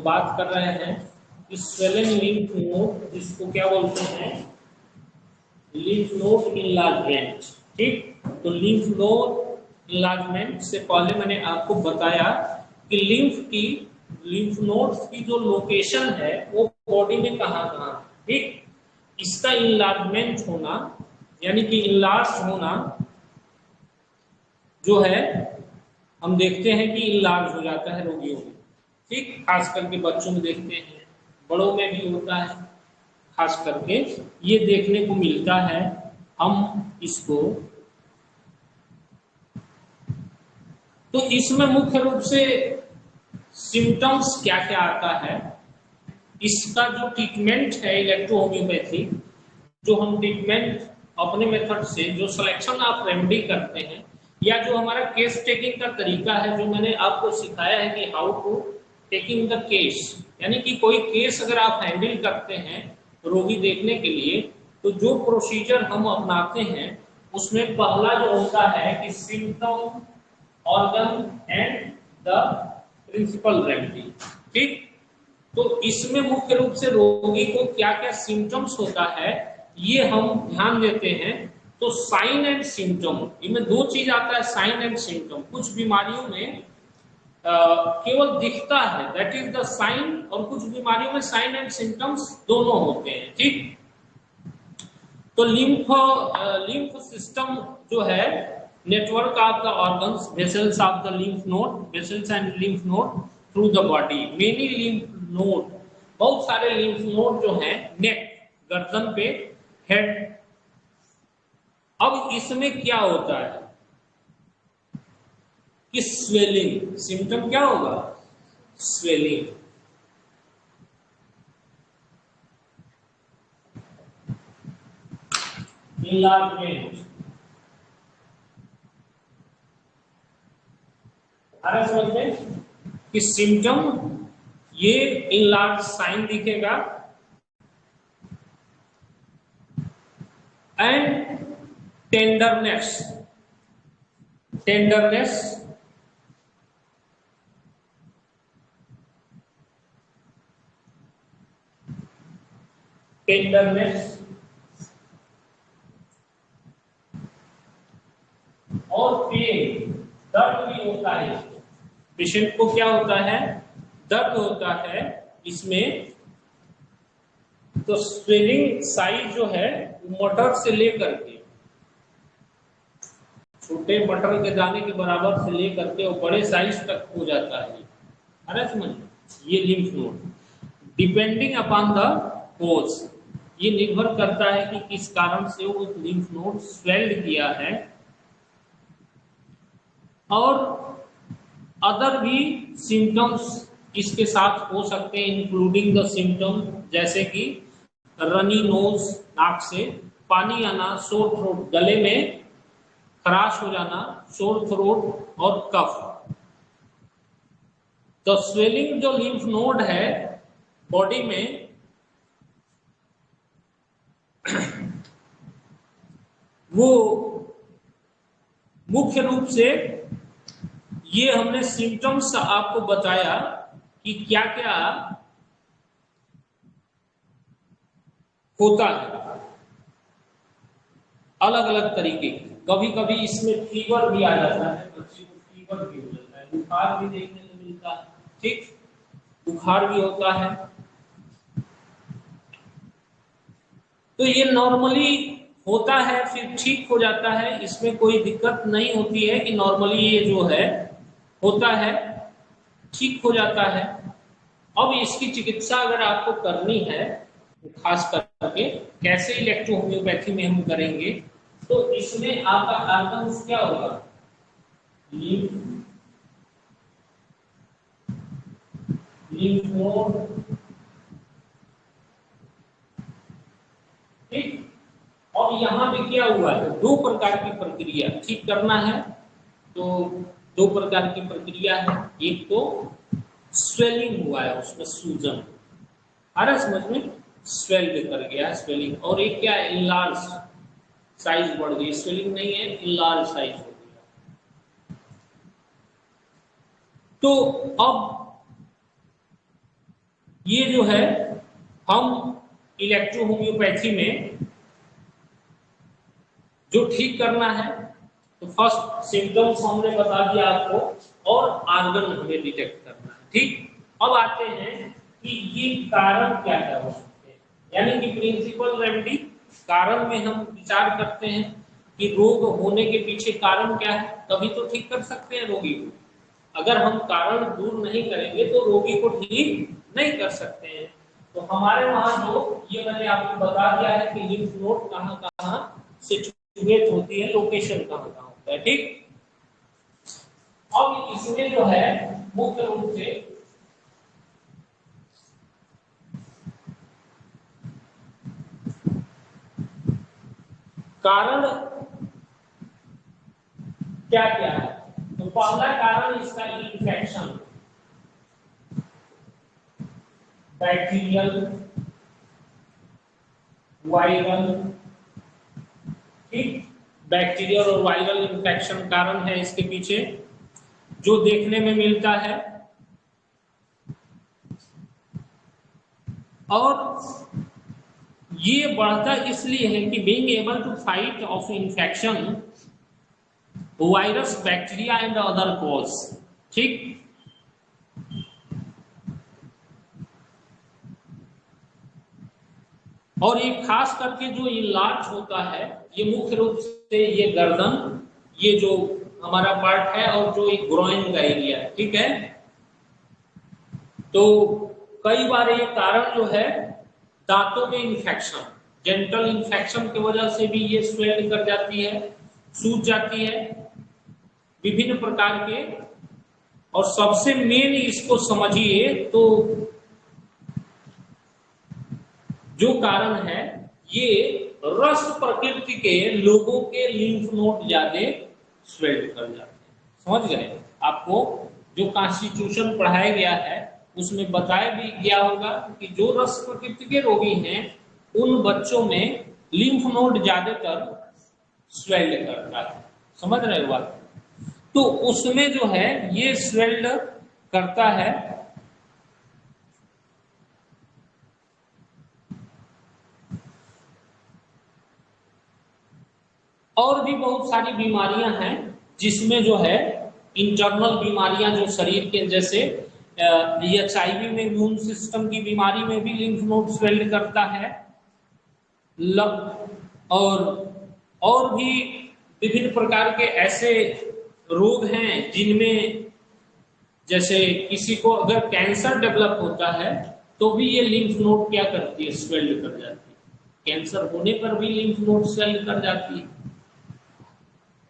बात कर रहे हैं कि स्वेलन लिम्फ नोड, जिसको क्या बोलते हैं, लिम्फ नोड इनलार्जमेंट। ठीक, तो लिम्फ नोड इनलार्जमेंट से पहले मैंने आपको बताया कि लिम्फ नोड्स की जो लोकेशन है वो बॉडी में कहाँ कहाँ। ठीक, इसका इनलार्जमेंट होना यानी कि इनलार्ज होना जो है, हम देखते हैं कि इनलार्ज हो जाता है रोगियों में। ठीक, खास करके बच्चों में देखते हैं, बड़ों में भी होता है, खास करके ये देखने को मिलता है। हम इसको, तो इसमें मुख्य रूप से सिम्टम्स क्या क्या आता है, इसका जो ट्रीटमेंट है इलेक्ट्रोहोम्योपैथी, जो हम ट्रीटमेंट अपने मेथड से जो सिलेक्शन ऑफ रेमेडी करते हैं, या जो हमारा केस टेकिंग का तरीका है, जो मैंने आपको सिखाया है कि how to taking the case, यानी कि कोई केस अगर आप हैंडल करते हैं रोगी देखने के लिए, तो जो प्रोसीजर हम अपनाते हैं उसमें पहला जो होता है कि symptom, organ and the principal remedy. ठीक, तो इसमें मुख्य रूप से रोगी को क्या क्या सिम्टम्स होता है ये हम ध्यान देते हैं। तो साइन एंड सिम्टम, इनमें दो चीज आता है, साइन एंड सिम्टम। कुछ बीमारियों में केवल दिखता है, दैट इज द साइन, और कुछ बीमारियों में साइन एंड सिम्टम्स दोनों होते हैं। ठीक, तो लिम्फ सिस्टम जो है, network of the organs, vessels of the lymph node, vessels and lymph node through the body, many lymph node, बहुत सारे लिम्फ नोड जो हैं नेक, गर्दन पे, हेड। अब इसमें क्या होता है कि स्वेलिंग, सिम्टम क्या होगा, स्वेलिंग, इनलार्जमेंट। अरे समझ में कि सिम्टम ये इनलार्ज साइन दिखेगा, एंड टेंडरनेस, टेंडरनेस, टेंडरनेस, और पेन, दर्द भी होता है। पेशेंट को क्या होता है, दर्द होता है इसमें। तो स्वेलिंग साइज जो है मटर से लेकर के, छोटे मटर के दाने के बराबर से लेकर के और बड़े साइज तक हो जाता है। अरे समझ, ये lymph node depending upon the cause, ये निर्भर करता है कि किस कारण से वो लिम्फ नोड स्वेल्ड किया है। और अदर भी सिम्टम्स इसके साथ हो सकते हैं, इंक्लूडिंग द सिम्टम जैसे कि रनी नोज, नाक से पानी आना, सोर थ्रोट, गले में खराश हो जाना, सोर थ्रोट, और कफ। तो स्वेलिंग जो लिम्फ नोड है बॉडी में, वो मुख्य रूप से ये हमने सिम्टम्स आपको बताया कि क्या क्या होता है, अलग अलग तरीके के। कभी कभी इसमें फीवर भी आ जाता है, बच्चे को फीवर भी हो जाता है, बुखार भी देखने को मिलता है। ठीक, बुखार भी होता है। तो ये नॉर्मली होता है, फिर ठीक हो जाता है, इसमें कोई दिक्कत नहीं होती है कि नॉर्मली ये जो है होता है, ठीक हो जाता है। अब इसकी चिकित्सा अगर आपको करनी है, खास करके कैसे इलेक्ट्रोहोम्योपैथी में हम करेंगे, तो इसमें आपका ऑर्गन्स क्या होगा, लिम्फ नोड। ठीक, और यहां पे क्या हुआ है, दो प्रकार की प्रक्रिया ठीक करना है। तो दो प्रकार की प्रक्रिया है, एक तो स्वेलिंग हुआ है, उसमें सूजन आ रहा है समझ में, स्वेल्ड कर गया स्वेलिंग, और एक क्या है, इनलार्ज, साइज बढ़ गई, स्वेलिंग नहीं है, इनलार्ज साइज हो गया। तो अब ये जो है हम इलेक्ट्रो होम्योपैथी में जो ठीक करना है, तो फर्स्ट सिम्टम्स हमने बता दिया आपको, और आर्गन हमें डिटेक्ट करना है। ठीक, अब आते हैं कि ये कारण क्या क्या हो सकते हैं, यानी कि प्रिंसिपल रेमेडी। कारण में हम विचार करते हैं कि रोग होने के पीछे कारण क्या है, तभी तो ठीक कर सकते हैं रोगी को। अगर हम कारण दूर नहीं करेंगे तो रोगी को ठीक नहीं कर सकते हैं। तो हमारे वहां जो ये मैंने आपको बता दिया है कि लिम्फ नोड कहां कहां सिचुएट होती है, लोकेशन कहां कहां होता है। ठीक, अब इसमें जो है मुख्य रूप से कारण क्या क्या है। तो पहला कारण इसका इन्फेक्शन, बैक्टीरियल, वायरल। ठीक, बैक्टीरियल और वायरल इन्फेक्शन कारण है इसके पीछे, जो देखने में मिलता है। और ये बढ़ता इसलिए है कि being able to fight off infection virus, bacteria and other cause. ठीक, और ये खास करके जो इलाज होता है, ये मुख्य रूप से ये गर्दन, ये जो हमारा पार्ट है, और जो एक ग्रोइन का एरिया है। ठीक है, तो कई बार ये कारण जो है दांतों में इन्फेक्शन, डेंटल इन्फेक्शन की वजह से भी ये स्वेल कर जाती है, सूज जाती है, विभिन्न प्रकार के। और सबसे मेन इसको समझिए तो जो कारण है, ये रस प्रकृति के लोगों के लिम्फ नोड ज्यादा स्वेल्ड कर जाते हैं। समझ गए? आपको जो कॉन्स्टिट्यूशन पढ़ाया गया है उसमें बताया भी गया होगा कि जो रस प्रकृति के रोगी हैं उन बच्चों में लिम्फ नोड ज्यादातर स्वेल्ड करता है। समझ रहे हो बात? तो उसमें जो है ये स्वेल्ड करता है। और भी बहुत सारी बीमारियां हैं जिसमें जो है इंटरनल बीमारियां जो शरीर के, जैसे HIV में इम्यून सिस्टम की बीमारी में भी लिम्फ नोड स्वेल्ड करता है। और भी विभिन्न प्रकार के ऐसे रोग हैं जिनमें, जैसे किसी को अगर कैंसर डेवलप होता है तो भी ये लिम्फ नोड क्या करती है, स्वेल्ड कर जाती है। कैंसर होने पर भी लिम्फ नोड स्वेल्ड कर जाती है।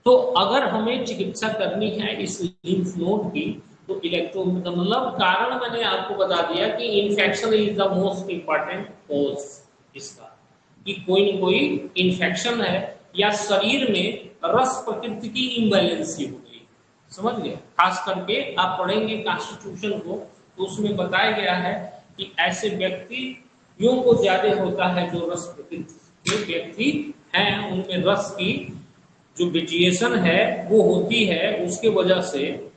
तो अगर हमें चिकित्सा करनी है इस लिम्फ नोड की, तो इलेक्ट्रो, मतलब कारण मैंने आपको बता दिया कि infection is the most important cause इसका, कि कोई न कोई इन्फेक्शन है या शरीर में रस प्रकृति की इम्बैलेंसी हो गई। समझ गए? खास करके आप पढ़ेंगे कॉन्स्टिट्यूशन को तो उसमें बताया गया है कि ऐसे व्यक्तियों को ज्यादा होता है जो रस प्रकृति के व्यक्ति हैं, उनमें रस की जो वेरिएशन है वो होती है, उसके वजह से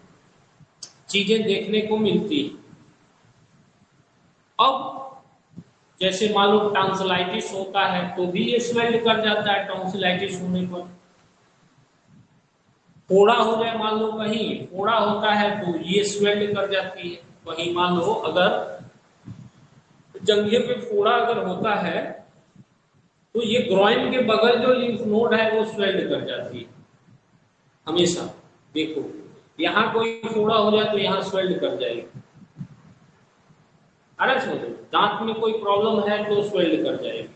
चीजें देखने को मिलती है। अब जैसे मान लो टॉन्सिलाइटिस होता है तो भी ये स्वेल्ड कर जाता है। टॉन्सिलाइटिस होने पर फोड़ा हो जाए, मान लो कहीं फोड़ा होता है तो ये स्वेल्ड कर जाती है। वहीं मान लो अगर जंघे पे फोड़ा अगर होता है तो ये ग्रॉइन के बगल जो लिम्फ नोड है वो स्वेल्ड कर जाती है हमेशा। देखो यहाँ कोई फोड़ा हो जाए तो यहाँ स्वेल्ड कर जाएगी। अरे समझो, दांत में कोई प्रॉब्लम है तो स्वेल्ड कर जाएगी।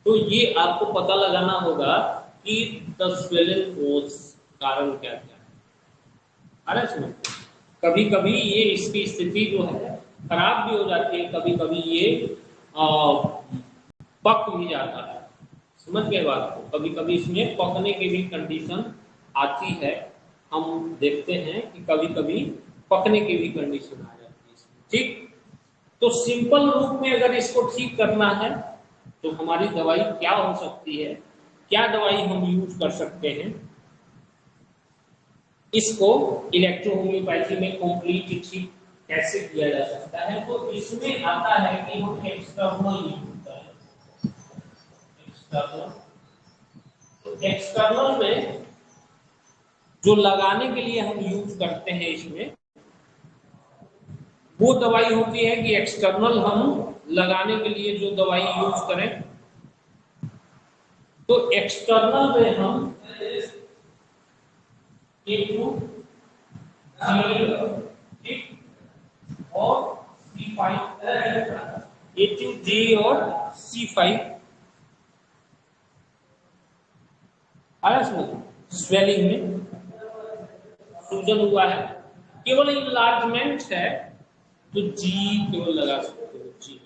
तो ये आपको पता लगाना होगा कि द स्वेलिंग कोज कारण क्या क्या है। अरे समझो, कभी कभी ये इसकी स्थिति जो है खराब भी हो जाती है, कभी कभी ये पक भी जाता है। समझ गए बात को? कभी कभी इसमें पकने की भी कंडीशन आती है। हम देखते हैं कि कभी कभी पकने की भी कंडीशन आ जाती है इसमें। ठीक, तो सिंपल रूप में अगर इसको ठीक करना है तो हमारी दवाई क्या हो सकती है, क्या दवाई हम यूज कर सकते हैं? इसको इलेक्ट्रो होम्योपैथी में कंप्लीट ठीक कैसे किया जा सकता है, तो इसमें आता है कि हम एक्सटर्नल यूज करें। एक्सटर्नल, तो एक्सटर्नल में जो लगाने के लिए हम यूज करते हैं इसमें वो दवाई होती है कि एक्सटर्नल हम लगाने के लिए जो दवाई यूज करें, तो एक्सटर्नल में हम और C5 A2G और C5 आया समझ, स्वेलिंग में सूजन हुआ है, केवल इनलार्जमेंट है तो जी केवल लगा सकते हो, जी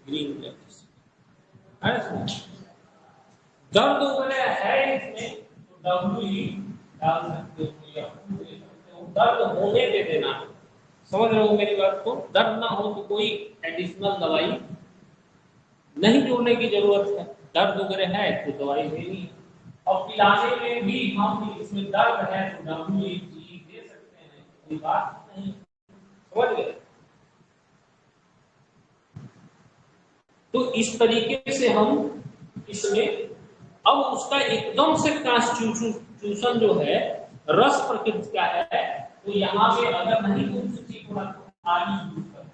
ग्रीन कलर से आया समझ। दर्द वगैरह है इसमें तो डब्ल्यू ही डाल सकते हो या दर्द होने दे देना है। समझ रहे हो मेरी बात को, दर्द ना हो तो कोई एडिशनल दवाई नहीं जोड़ने की जरूरत है, दर्द वगैरह है तो दवाई देनी है। और पिलाने में भी हम इसमें दर्द है तो WAG दे सकते हैं, कोई बात नहीं, समझ गए। तो इस तरीके से हम इसमें, अब उसका एकदम से कॉन्स्टिट्यूशन जो है रस प्रकृति का है, तो यहाँ पे अगर नहीं तो ठीक होना तो आरी यूज करें,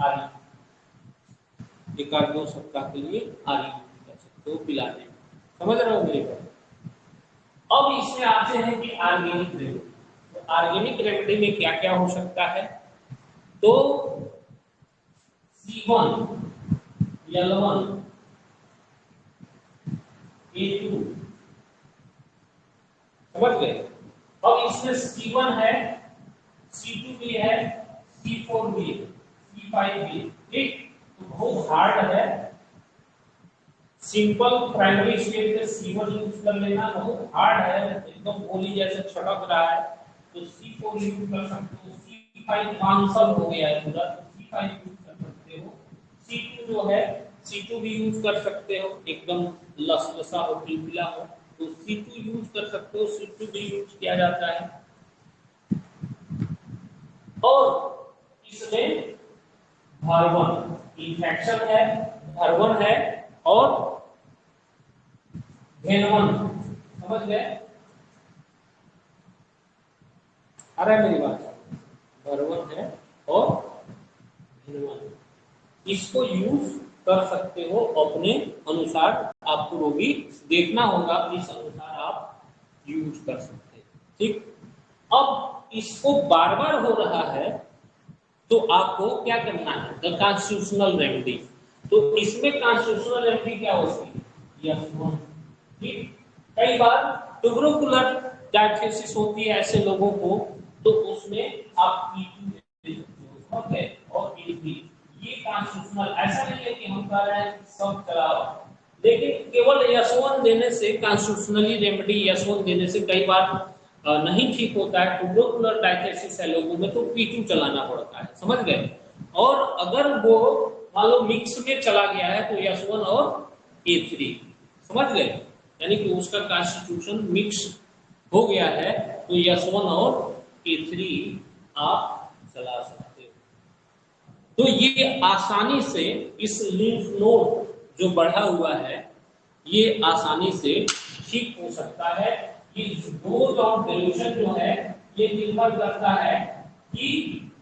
आरी एक आध 2 सप्ताह के लिए आरी यूज कर सकते हो पिलाने में, समझ रहे हो मेरी बात। अब इसमें आते हैं कि ऑर्गेनिक रेमेडी, तो ऑर्गेनिक रेमेडी में क्या क्या हो सकता है, तो C1 L1 A2, समझ गए। अब इसमें C1 है, C2 भी है, C4 भी है, C5 भी है, ठीक। तो बहुत हार्ड है, सिंपल प्राइमरी स्टेज में C1 यूज कर लेना बहुत हार्ड है, एकदम गोली जैसे छटक रहा है, तो C4 यूज कर सकते हो, C5 आंसर हो गया है पूरा, C5 यूज कर सकते हो, C2 जो है C2 भी यूज कर सकते हो, एकदम लसलसा हो पिलपिला हो तो C2 यूज कर सकते हो, C2 भी यूज किया जाता है। और इसमें भरवन इन्फेक्शन है, भरवन है और भेनवन, समझ गए, आ रहा है मेरी बात, भरवन है और भेनवन, इसको यूज कर सकते हो अपने अनुसार, आपको रोगी देखना होगा, इस अनुसार आप यूज कर सकते हैं, ठीक। अब इसको बार बार हो रहा है तो आपको क्या करना है, द कॉन्स्टिट्यूशनल रेमेडी, तो इसमें कॉन्स्टिट्यूशनल रेमेडी क्या होती है, यस, ठीक। कई बार ट्यूबरकुलर डायथेसिस होती है ऐसे लोगों को, तो उसमें आप E2 दे सकते हो, ओके, और E3, ये कॉन्स्टिट्यूशनल, ऐसा नहीं है कि हम कह रहे हैं सब चलाओ, लेकिन केवल यस1 देने से, कॉन्स्टिट्यूशनली रेमेडी यस1 देने से कई बार नहीं ठीक होता है, ट्यूबरकुलर डायथेसिस है लोगों में तो P2 चलाना पड़ता है, समझ गए। और अगर वो मान लो मिक्स में चला गया है तो यस1 और A3, समझ गए, यानी कि उसका कॉन्स्टिट्यूशन मिक्स हो गया है तो यस1 और A3 आप चला सकते हो। तो ये आसानी से इस लिम्फ नोड जो बढ़ा हुआ है ये आसानी से ठीक हो सकता है। ये डोज ऑफ डिल्यूशन जो है ये निर्भर करता है कि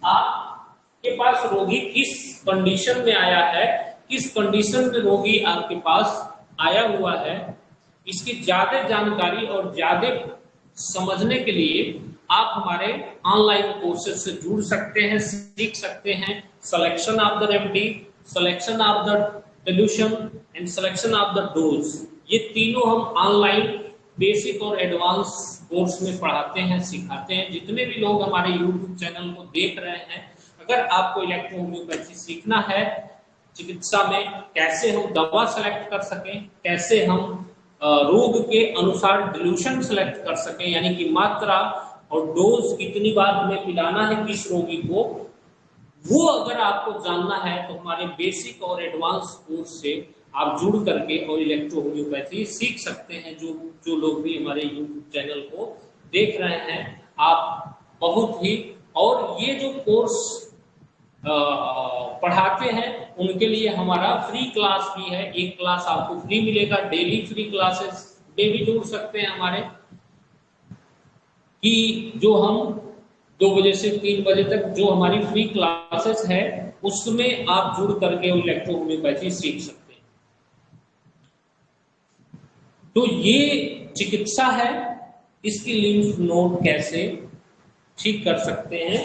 आपके पास रोगी किस कंडीशन में आया है, किस कंडीशन में रोगी आपके पास आया हुआ है, इसकी ज्यादा जानकारी और ज्यादा समझने के लिए आप हमारे ऑनलाइन कोर्सेज से जुड़ सकते हैं, सीख सकते हैं। Selection of the remedy, selection of the dilution and selection of the dose, ये तीनों हम ऑनलाइन बेसिक और एडवांस कोर्स में पढ़ाते हैं, सिखाते हैं। जितने भी लोग हमारे YouTube चैनल को देख रहे हैं, अगर आपको इलेक्ट्रो होम्योपैथी सीखना है, चिकित्सा में कैसे हम दवा सेलेक्ट कर सकें, कैसे हम रोग के अनुसार डिल्यूशन सेलेक्ट कर सकें, यानी कि मात्रा और डोज कितनी बार हमें पिलाना है किस रोगी को, वो अगर आपको जानना है तो हमारे बेसिक और एडवांस कोर्स से आप जुड़ करके और इलेक्ट्रो होम्योपैथी सीख सकते हैं। जो लोग भी हमारे YouTube चैनल को देख रहे हैं, आप बहुत ही और ये जो कोर्स पढ़ाते हैं उनके लिए हमारा फ्री क्लास भी है, एक क्लास आपको फ्री मिलेगा, डेली फ्री क्लासेस में भी जुड़ सकते हैं हमारे, कि जो हम 2 बजे से 3 बजे तक जो हमारी फ्री क्लासेस है उसमें आप जुड़ करके इलेक्ट्रोहोम्योपैथी सीख सकते हैं। तो ये चिकित्सा है, इसकी लिम्फ नोड कैसे ठीक कर सकते हैं,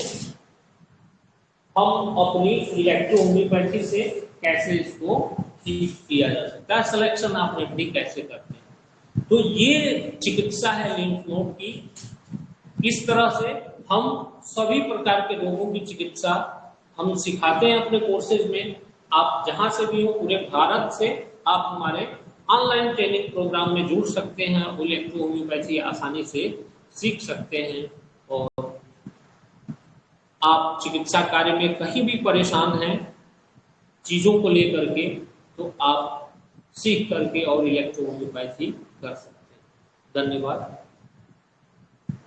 हम अपनी इलेक्ट्रोहोम्योपैथी से कैसे इसको ठीक किया जा सकता है, सिलेक्शन आप रेमेडी कैसे करते हैं। तो ये चिकित्सा है लिम्फ नोड की। इस तरह से हम सभी प्रकार के रोगों की चिकित्सा हम सिखाते हैं अपने कोर्सेज में। आप जहां से भी हो पूरे भारत से आप हमारे ऑनलाइन ट्रेनिंग प्रोग्राम में जुड़ सकते हैं, इलेक्ट्रोहोम्योपैथी आसानी से सीख सकते हैं। और आप चिकित्सा कार्य में कहीं भी परेशान हैं चीजों को लेकर के, तो आप सीख करके और इलेक्ट्रोहोम्योपैथी कर सकते हैं। धन्यवाद।